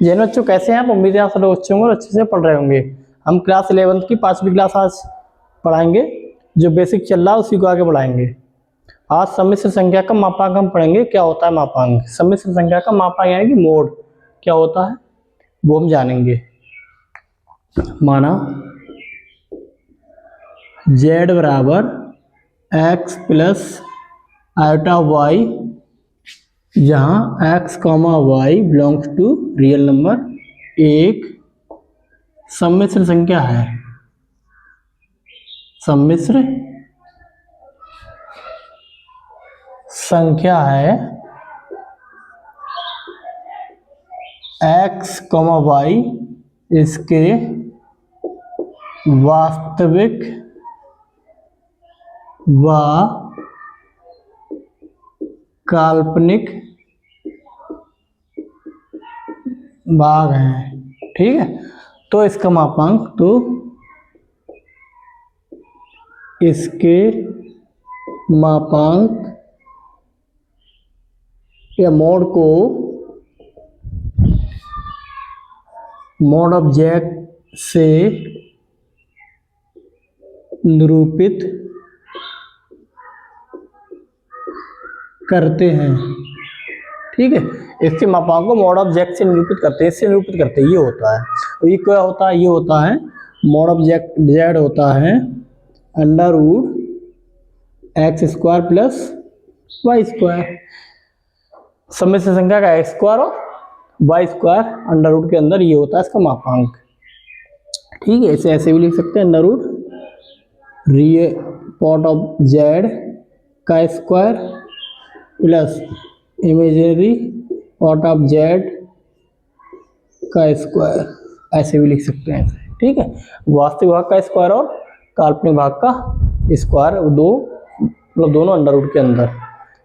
जैन बच्चों कैसे हैं आप? उम्मीद है आप सब अच्छे होंगे और अच्छे से पढ़ रहे होंगे। हम क्लास 11 की 5वीं क्लास आज पढ़ाएंगे। जो बेसिक चल रहा है उसी को आगे बढ़ाएंगे। आज सम्मिश्र संख्या का मापांक हम पढ़ेंगे। क्या होता है मापांक? सम्मिश्र संख्या का मापांक यानी कि मोड क्या होता है वो हम जानेंगे। माना z बराबर x प्लस आयोटा y, जहाँ x comma Y belongs to real number एक सम्मिश्र संख्या है। सम्मिश्र संख्या है x कॉमा वाई, इसके वास्तविक व काल्पनिक भाग हैं। ठीक है, तो इसका मापांक, तो इसके मापांक या मोड को मोड ऑफ z से निरूपित करते हैं। ठीक है, इसके मापांक को मोड ऑफ z से निरूपित करते हैं। इससे निरूपित करते हैं, ये होता है। और ये क्या होता है? ये होता है मोड ऑफ z होता है under root X square plus Y square. सम्मिश्र संख्या का एक्स स्क्वायर और वाई स्क्वायर अंडर रूट के अंदर, ये होता है इसका मापांक। ठीक है, इसे ऐसे भी लिख सकते हैं under root real part of z का square plus imaginary part of z का स्क्वायर, ऐसे भी लिख सकते हैं। ठीक है, वास्तविक भाग का स्क्वायर और काल्पनिक भाग का स्क्वायर, दो मतलब दोनों अंडर रूट के अंदर,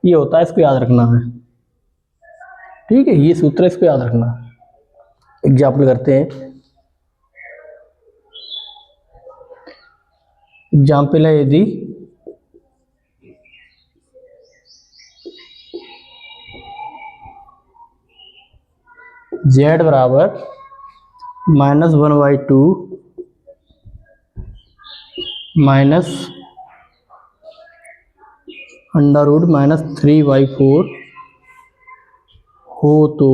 ये होता है। इसको याद रखना है। ठीक है, ये सूत्र इसको याद रखना है। एग्जाम्पल करते हैं। एग्जाम्पल है, यदि z बराबर -1/2 माइनस अंडर रूट -3/4 हो तो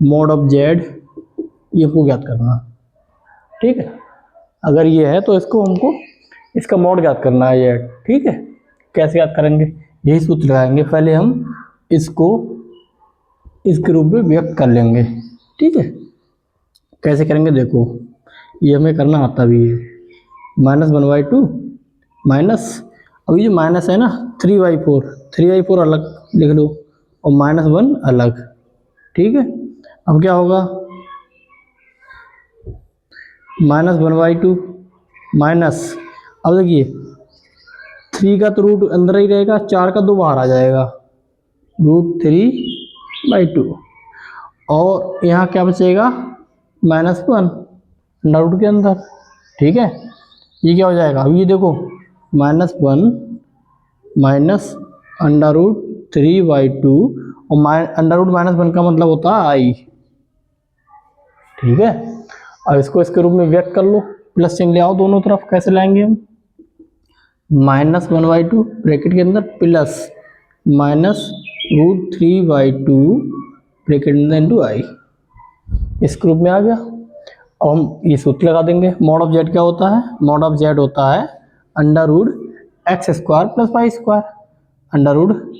मोड ऑफ z, ये हमको ज्ञात करना। ठीक है, अगर ये है तो इसको हमको इसका मोड ज्ञात करना है z। ठीक है, कैसे याद करेंगे? यही सूत्र लगाएंगे। पहले हम इसको इसके रूप में व्यक्त कर लेंगे। ठीक है, कैसे करेंगे देखो, ये हमें करना आता भी है। -1/2 माइनस, अभी जो माइनस है ना 3/4 अलग लिख लो और -1 अलग। ठीक है, अब क्या होगा? -1/2 माइनस, अब देखिए 3 का तो रूट अंदर ही रहेगा, 4 का 2 बाहर आ जाएगा, √3/2। और यहाँ क्या बचेगा? -1 अंडर रूट के अंदर। ठीक है, ये क्या हो जाएगा? अब ये देखो -1 माइनस अंडर रूट 3/2 और अंडर रूट -1 का मतलब होता है i। ठीक है, अब इसको इसके रूप में व्यक्त कर लो, प्लस चिन्ह ले आओ दोनों तरफ। कैसे लाएंगे हम? -1/2 ब्रैकेट के अंदर प्लस -√3/2 ब्रैकेट के अंदर i, इस ग्रुप में आ गया। अब हम ये सूत्र लगा देंगे। मोड ऑफ z क्या होता है? मोड ऑफ z होता है under root X square plus Y square, under root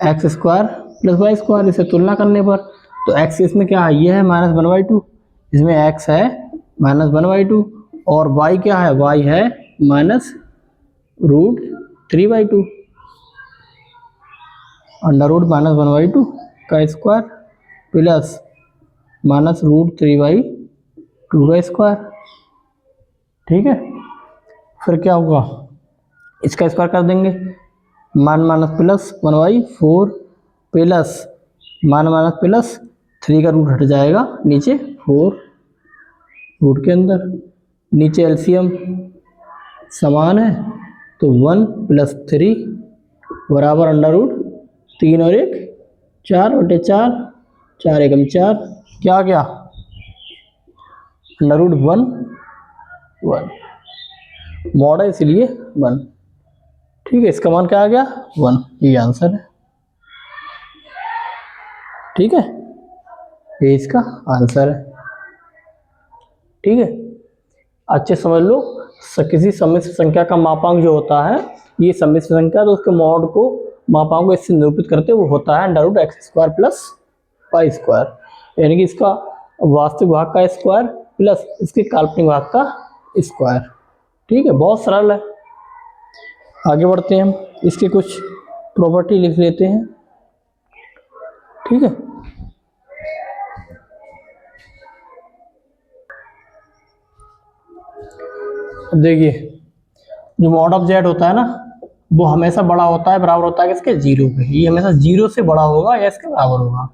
X square plus Y square. इसे तुलना करने पर तो x इसमें क्या है? ये है -1/2, इसमें x है -1/2 और y क्या है? y है -√3/2 अंडर रूट -1/2 का स्क्वायर प्लस -√3/2 का स्क्वायर। ठीक है, फिर क्या होगा? इसका स्क्वायर कर देंगे, प्लस 1/4 प्लस प्लस 3 का रूट हट जाएगा नीचे, 4 रूट के अंदर, नीचे एलसीएम समान है तो 1 + 3 बराबर अंडर रूट 3 और 1 4/4, 4 एकम 4, क्या आ गया √1 1 मॉड है इसलिए 1। ठीक है, इसका मान क्या आ गया 1, ये आंसर है। ठीक है, ये इसका आंसर है। ठीक है, अच्छे समझ लो, किसी सम्मिश्र संख्या का मापांक जो होता है, ये सम्मिश्र संख्या, तो उसके मॉड को मापांक को इससे निरूपित करते वो होता है √x² प्लस y², यानी कि इसका वास्तविक भाग का स्क्वायर प्लस इसके काल्पनिक भाग का स्क्वायर। ठीक है, बहुत सरल है। आगे बढ़ते हैं, हम इसके कुछ प्रॉपर्टी लिख लेते हैं। ठीक है, अब देखिए, जो मॉड ऑफ जेड होता है ना, वो हमेशा बड़ा होता है, बराबर होता है किसके 0 के। ये हमेशा 0 से बड़ा होगा या इसके बराबर होगा,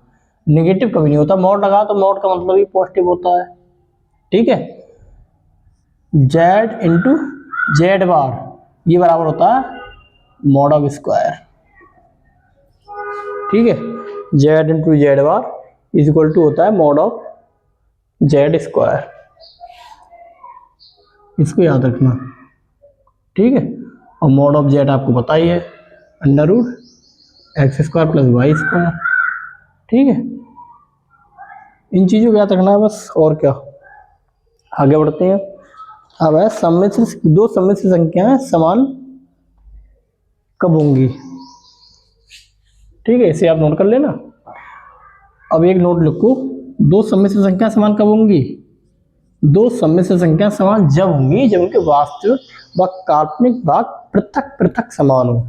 नेगेटिव कभी नहीं होता। मॉड लगा तो मॉड का मतलब ही पॉजिटिव होता है। ठीक है, जेड इंटू जेड बार, ये बराबर होता है मॉड ऑफ स्क्वायर। ठीक है, Z into Z bar is equal to होता है मॉड ऑफ जेड स्क्वायर, इसको याद रखना। ठीक है, और मॉड ऑफ जेड आपको पता ही है √x² प्लस y²। ठीक है, इन चीज़ों को याद रखना है बस, और क्या। आगे बढ़ते हैं। अब है सम्मिश्र, दो सम्मिश्र संख्याएं समान कब होंगी। ठीक है, इसे आप नोट कर लेना। अब एक नोट लिखो, दो सम्मिश्र संख्या समान कब होंगी। दो सम्मिश्र संख्या समान जब होंगी जब उनके वास्तविक व काल्पनिक भाग पृथक पृथक समान हो।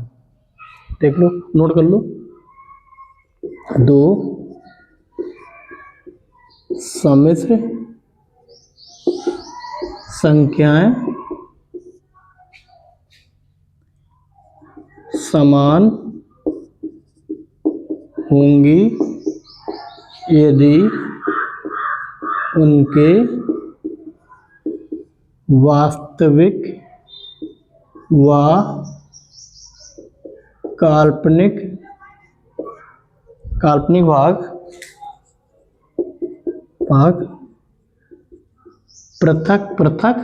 देख लो, नोट कर लो, दो सम्मिश्र संख्याएं समान होंगी यदि उनके वास्तविक व काल्पनिक भाग पृथक पृथक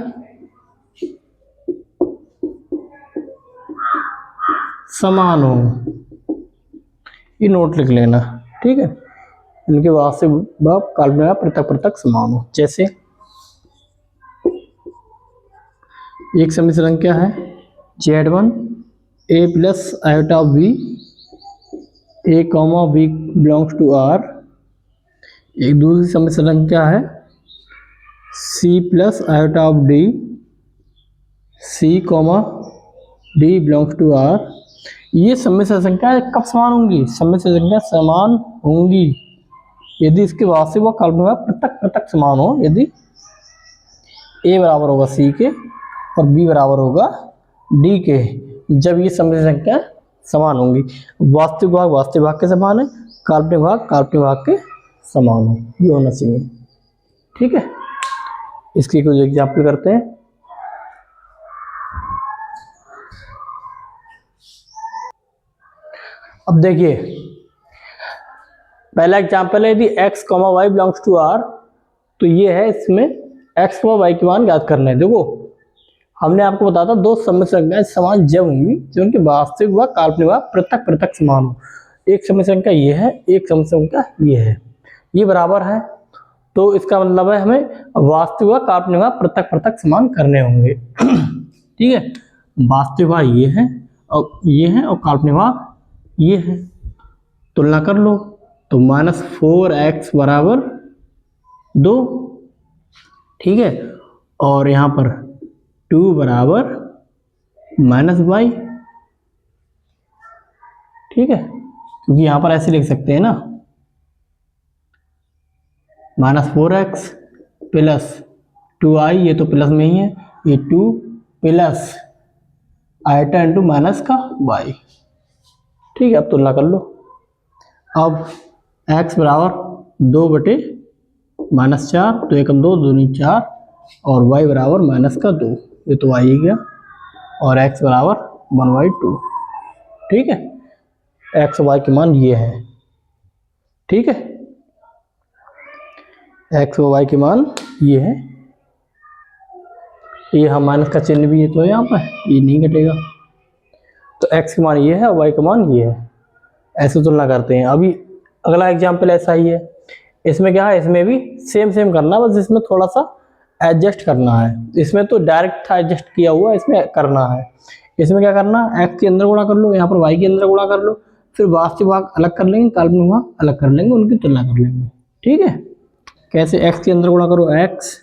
समान हो। ये नोट लिख लेना। ठीक है, इनके वास्तविक व काल्पनिक भाग पृथक पृथक समान हो। जैसे एक सम्मिश्र संख्या है Z1 a plus iota b a comma b belongs to r। एक दूसरी सम्मिश्र संख्या है c plus iota of d c comma d belongs to r। ये सम्मिश्र संख्या कब समान होंगी। सम्मिश्र संख्या समान होंगी यदि इसके वास्तविक व काल्पनिक भाग पृथक पृथक समान हो। यदि a बराबर होगा c के और b बराबर होगा d के, जब ये सम्मिश्र संख्या समान होंगी। वास्तविक भाग के समान है, काल्पनिक भाग के समान हो, ये होना चाहिए। ठीक है, इसकी कुछ एग्जाम्पल करते हैं। अब देखिए, पहला एग्जाम्पल है, यदि x, y belongs to r, तो ये है, इसमें x, y के मान ज्ञात करने हैं। देखो, हमने आपको बताया था दो सम्मिश्र संख्याएं समान जब होंगी जब उनके वास्तविक व काल्पनिक भाग पृथक पृथक समान हो। एक सम्मिश्र संख्या ये है, एक सम्मिश्र संख्या ये है, ये बराबर है, तो इसका मतलब है हमें वास्तविक व काल्पनिक भाग पृथक पृथक समान करने होंगे। ठीक है, वास्तविक भाग ये है और काल्पनिक भाग ये है। तुलना कर लो, तो -4x बराबर 2। ठीक है, और यहाँ पर 2 बराबर -y। ठीक है, क्योंकि यहाँ पर ऐसे लिख सकते हैं ना, -4x प्लस 2i, ये तो प्लस में ही है, ये 2 प्लस आइटा इंटू माइनस का y। ठीक है, अब तुलना कर लो। अब x बराबर 2/-4, तो एकम 2 दूनी 4, और y बराबर -2, ये तो y ही गया, और x बराबर 1/2। ठीक है, x y के मान ये है। ठीक है, एक्स और वाई के मान ये है, ये हम माइनस का चिन्ह भी है तो यहाँ पर ये नहीं घटेगा, तो एक्स का मान ये है और वाई का मान ये है। ऐसे तुलना करते हैं। अभी अगला एग्जाम्पल ऐसा ही है, इसमें क्या है, इसमें भी सेम सेम करना, बस इसमें थोड़ा सा एडजस्ट करना है। इसमें तो डायरेक्ट था एडजस्ट किया हुआ, इसमें करना है। इसमें क्या करना, एक्स के अंदर गुणा कर लो, यहाँ पर वाई के अंदर गुणा कर लो, फिर वास्तविक भाग अलग कर लेंगे, काल्पनिक भाग अलग कर लेंगे, उनकी तुलना कर लेंगे। ठीक है, कैसे, एक्स के अंदर गुणा करो X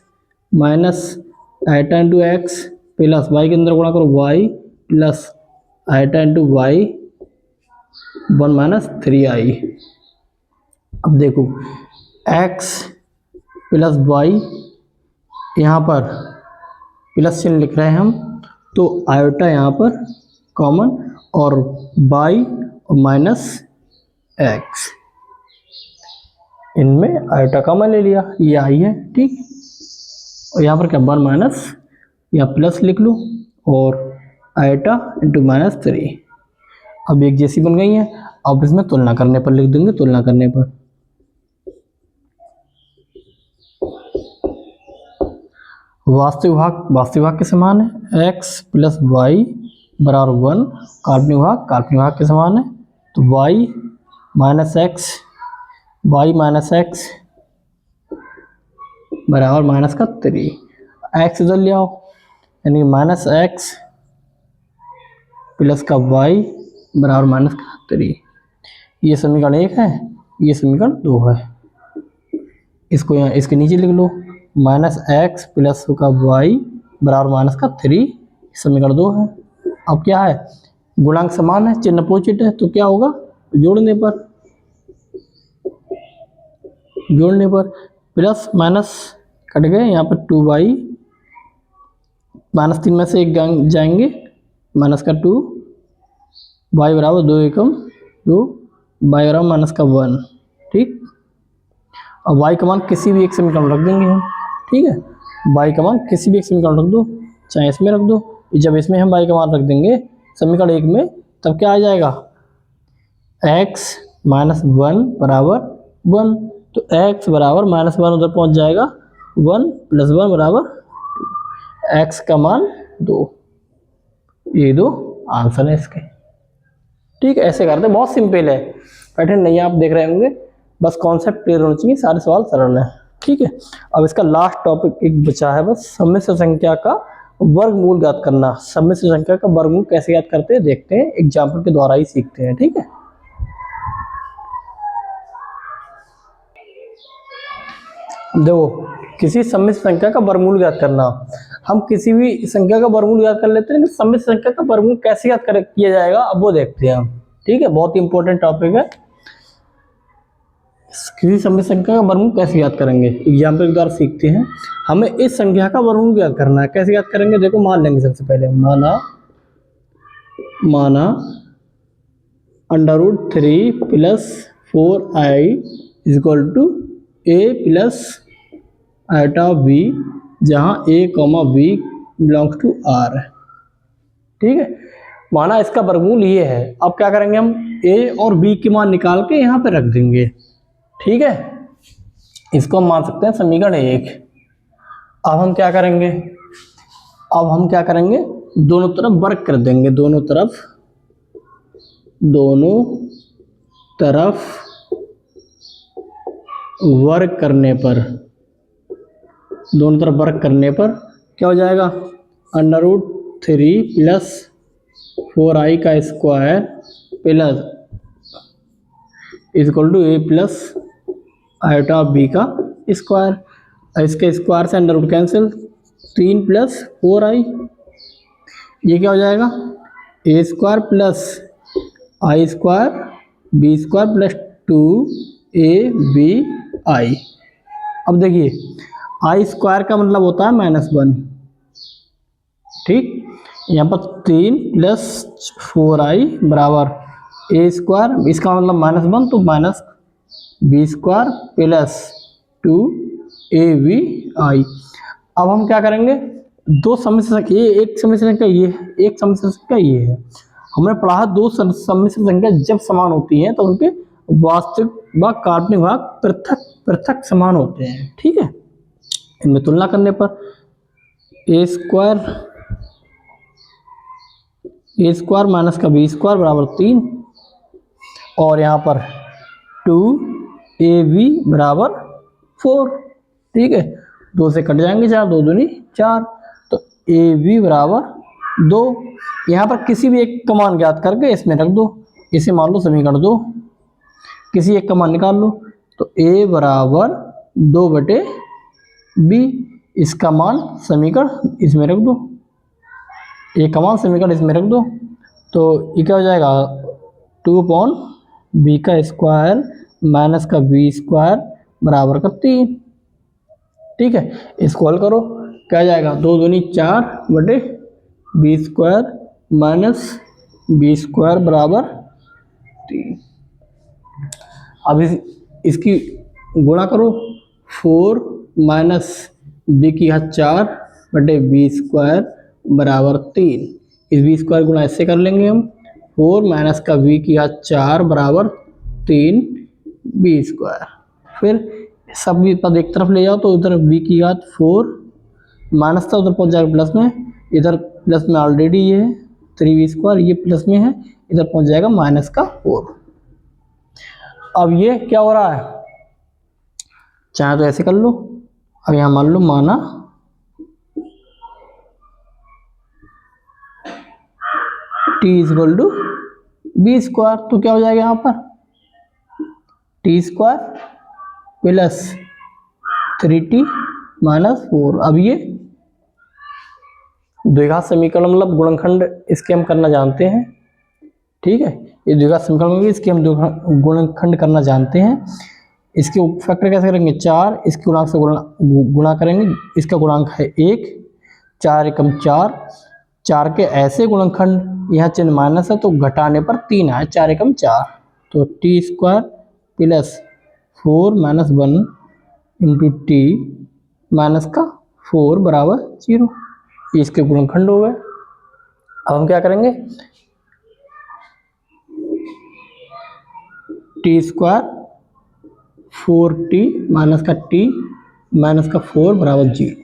minus iota into X plus Y के अंदर गुणा करो Y plus iota into Y 1 minus 3i। अब देखो x प्लस वाई, यहाँ पर प्लस चिन्ह लिख रहे हैं हम, तो आयोटा यहाँ पर कॉमन और y और माइनस x, इनमें आयोटा कॉमन ले लिया, ये आई है। ठीक, और यहाँ पर क्या 1 माइनस या प्लस लिख लो और आयोटा इंटू माइनस 3, अब एक जैसी बन गई है। अब इसमें तुलना करने पर लिख देंगे, तुलना करने पर वास्तविक भाग के समान है, x प्लस वाई बराबर 1, काल्पनिक भाग के समान है, तो y माइनस एक्स बराबर माइनस का 3, x इधर ले आओ, यानी माइनस एक्स प्लस का y बराबर माइनस का 3। ये समीकरण 1 है, ये समीकरण 2 है। इसको यहाँ इसके नीचे लिख लो, माइनस एक्स प्लस का वाई बराबर माइनस का 3, समीकरण 2 है। अब क्या है, गुणांक समान है, चिन्ह अपोजिट है, तो क्या होगा, जोड़ने पर प्लस माइनस कट गए, यहाँ पर 2y माइनस 3 में से 1 जाएंगे, माइनस का 2, y बराबर 2 एकम 2, y बराबर माइनस का 1। ठीक, अब y का मान किसी भी एक समीकरण रख देंगे हम। ठीक है, y का मान किसी भी एक समीकरण रख दो, चाहे इसमें रख दो, जब इसमें हम y का मान रख देंगे समीकरण 1 में, तब क्या आ जाएगा, x माइनस 1 बराबर 1, तो x बराबर माइनस 1 उधर पहुंच जाएगा, 1 प्लस 1 बराबर 2, x का मान 2, ये 2 आंसर है इसके। ठीक है, ऐसे करते, बहुत सिंपल है, पैटर्न नहीं आप देख रहे होंगे, बस कॉन्सेप्ट क्लियर होना चाहिए, सारे सवाल सरल है। ठीक है, अब इसका लास्ट टॉपिक एक बचा है बस, सम्मिश्र संख्या का वर्गमूल ज्ञात करना। सम्मिश्र संख्या का वर्गमूल कैसे ज्ञात करते हैं देखते हैं, एग्जाम्पल के द्वारा ही सीखते हैं। ठीक है, देखो किसी सम्मिश्र संख्या का वर्गमूल ज्ञात करना, हम किसी भी संख्या का वर्गमूल ज्ञात कर लेते हैं, लेकिन सम्मिश्र संख्या का वर्गमूल कैसे ज्ञात किया जाएगा, अब वो देखते हैं हम। ठीक है, बहुत इंपॉर्टेंट टॉपिक है, किसी सम्मिश्र संख्या का वर्गमूल कैसे याद करेंगे, एग्जाम्पल के द्वारा सीखते हैं। हमें इस संख्या का वर्गमूल याद करना है, कैसे याद करेंगे, देखो मान लेंगे सबसे पहले, माना √3 plus 4i equal to a plus iota b, जहाँ a b belongs to r। ठीक है, माना इसका वर्गमूल ये है। अब क्या करेंगे, हम a और b के मान निकाल के यहाँ पे रख देंगे। ठीक है, इसको हम मान सकते हैं समीकरण 1। अब हम क्या करेंगे, दोनों तरफ वर्ग कर देंगे, दोनों तरफ वर्ग करने पर क्या हो जाएगा, √3 प्लस 4i का square plus equal to a plus iota b का स्क्वायर, इसके स्क्वायर से under root cancel, 3 plus 4i, ये क्या हो जाएगा, a square plus i square b square plus 2abi। अब देखिए i स्क्वायर का मतलब होता है -1। ठीक, यहाँ पर 3 प्लस 4i बराबर a स्क्वायर, इसका मतलब -1, तो minus b square plus 2abi। अब हम क्या करेंगे, दो सम्मिश्र संख्या, ये एक सम्मिश्र संख्या, ये एक सम्मिश्र संख्या, ये है। हमने पढ़ा है दो सम्मिश्र संख्या जब समान होती हैं तो उनके वास्तविक व काल्पनिक भाग पृथक पृथक समान होते हैं। ठीक है, इनमें तुलना करने पर ए स्क्वायर माइनस का बी स्क्वायर बराबर 3 और यहाँ पर 2ab बराबर 4। ठीक है, 2 से कट जाएंगे 4, 2 दूनी 4, तो ab बराबर 2। यहाँ पर किसी भी एक का मान ज्ञात करके इसमें रख दो, इसे मान लो समीकरण 2, किसी एक का मान निकाल लो, तो a बराबर 2/b, इसका मान समीकरण इसमें रख दो, a का मान समीकरण इसमें रख दो, तो ये क्या हो जाएगा 2/b का स्क्वायर माइनस का b स्क्वायर बराबर का 3। ठीक है, इसको हल करो, क्या आ जाएगा 2 दूनी 4/b square minus b square बराबर 3। अब इसकी गुणा करो, 4 माइनस b की घात 4/b स्क्वायर बराबर 3। इस b स्क्वायर गुणा इससे कर लेंगे हम, 4 माइनस का b की घात 4 बराबर 3b स्क्वायर। फिर सब पद एक तरफ ले जाओ तो उधर b की घात 4 माइनस था, उधर पहुंच जाएगा प्लस में, इधर प्लस में ऑलरेडी ये है 3b स्क्वायर, ये प्लस में है, इधर पहुंच जाएगा माइनस का 4। अब ये क्या हो रहा है, चाहे तो ऐसे कर लो, अब यहाँ मान लो माना t equal to B square, तो क्या हो जाएगा यहाँ पर T square plus 3t minus 4। अब ये द्विघात समीकरण मतलब गुणनखंड, इसके हम करना जानते हैं। ठीक है, ये द्विघात समीकरण में इसके हम गुणनखंड करना जानते हैं। इसके फैक्टर कैसे करेंगे, 4, इसके गुणांक से गुणा करेंगे, इसका गुणांक है 1, 4 एकम 4, 4 के ऐसे गुणनखंड, यहाँ चिन्ह माइनस है तो घटाने पर 3 आए, 4 एकम 4, तो T square plus 4 minus 1 into T minus का 4 बराबर 0, इसके गुणनखंड हो गए। अब हम क्या करेंगे, टी स्क्वायर 4t माइनस का t माइनस का 4 बराबर 0,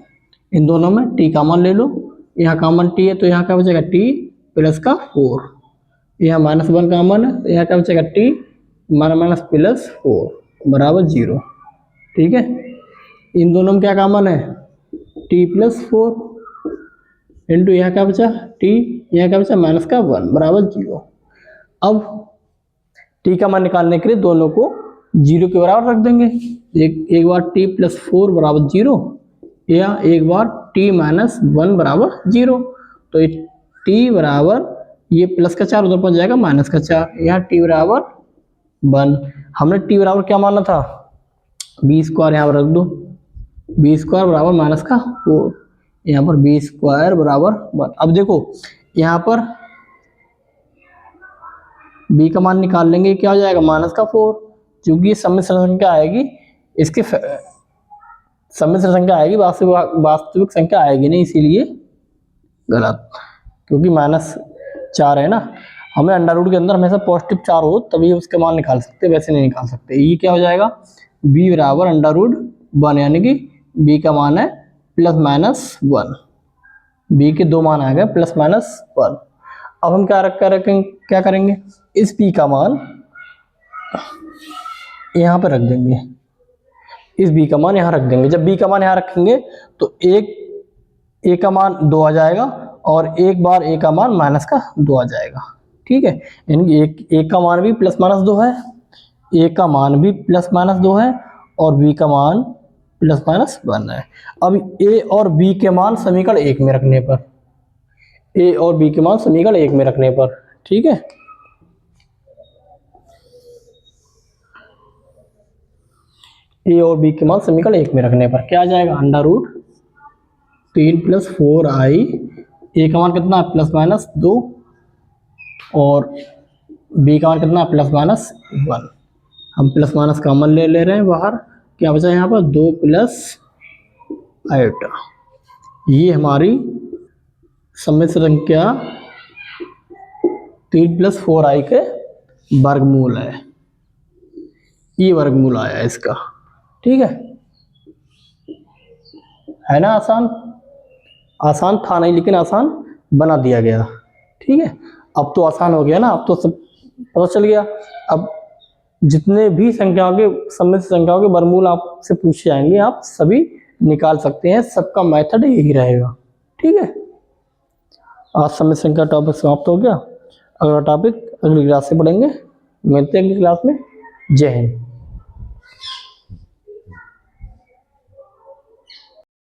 इन दोनों में t का मान ले लो, यहाँ का मान t है तो यहाँ क्या बचेगा t प्लस का 4, यहाँ -1 का मान है तो यहाँ क्या बचेगा t माइनस प्लस 4 बराबर 0। ठीक है, इन दोनों में क्या कॉमन है t प्लस 4 इंटू यहाँ क्या बचा t, यहाँ क्या बचा माइनस का 1 बराबर 0। अब t का मान निकालने के लिए दोनों को 0 के बराबर रख देंगे, एक बार t प्लस 4 बराबर 0 या एक बार t माइनस 1 बराबर 0, तो ये t बराबर ये प्लस का 4 उधर पहुंच जाएगा माइनस का 4, यहाँ t बराबर 1। हमने t बराबर क्या माना था b स्क्वायर, यहाँ पर रख दो b स्क्वायर बराबर माइनस का 4, यहाँ पर b स्क्वायर बराबर 1। अब देखो यहाँ पर b का मान निकाल लेंगे, क्या हो जाएगा माइनस का 4, क्योंकि ये सम्मिश्र संख्या आएगी, इसके सम्मिश्र संख्या आएगी, वास्तविक संख्या आएगी नहीं, इसीलिए गलत, क्योंकि -4 है ना। हमें अंडर रूट के अंदर हमेशा पॉजिटिव 4 हो तभी उसके मान निकाल सकते, वैसे नहीं निकाल सकते। ये क्या हो जाएगा b बराबर अंडर रूट 1, यानी कि b का मान है ±1, b के दो मान आ गए ±1। अब हम क्या करेंगे, इस b का मान यहाँ पर रख देंगे, इस b का मान यहाँ रख देंगे। जब b का मान यहाँ रखेंगे तो a का मान 2 आ जाएगा और एक बार a का मान माइनस का 2 आ जाएगा। ठीक है, यानी a का मान भी ±2 है, a का मान भी ±2 है और b का मान ±1 है। अब a और b के मान समीकरण 1 में रखने पर, a और b के मान समीकरण 1 में रखने पर, ठीक है, a और b के मान समीकरण 1 में रखने पर क्या आ जाएगा अंडर रूट 3 + 4i, a का मान कितना है ±2 और b का मान कितना है ±1। हम प्लस माइनस कॉमन ले रहे हैं बाहर, क्या बचा यहाँ पर 2 + 8, ये हमारी सम्मिश्र संख्या 3 + 4i के वर्गमूल है। ये वर्गमूल आया इसका। ठीक है ना आसान? आसान था नहीं, लेकिन आसान बना दिया गया। ठीक है, अब तो आसान हो गया ना, अब तो सब पता चल गया। अब जितने भी संख्याओं के सम्मिश्र संख्याओं के वर्गमूल आपसे पूछे जाएंगे, आप सभी निकाल सकते हैं, सबका मेथड यही रहेगा। ठीक है, आज सम्मिश्र संख्या टॉपिक समाप्त हो गया। अगला टॉपिक अगली क्लास से पढ़ेंगे। मिलते हैं अगली क्लास में। जय हिंद।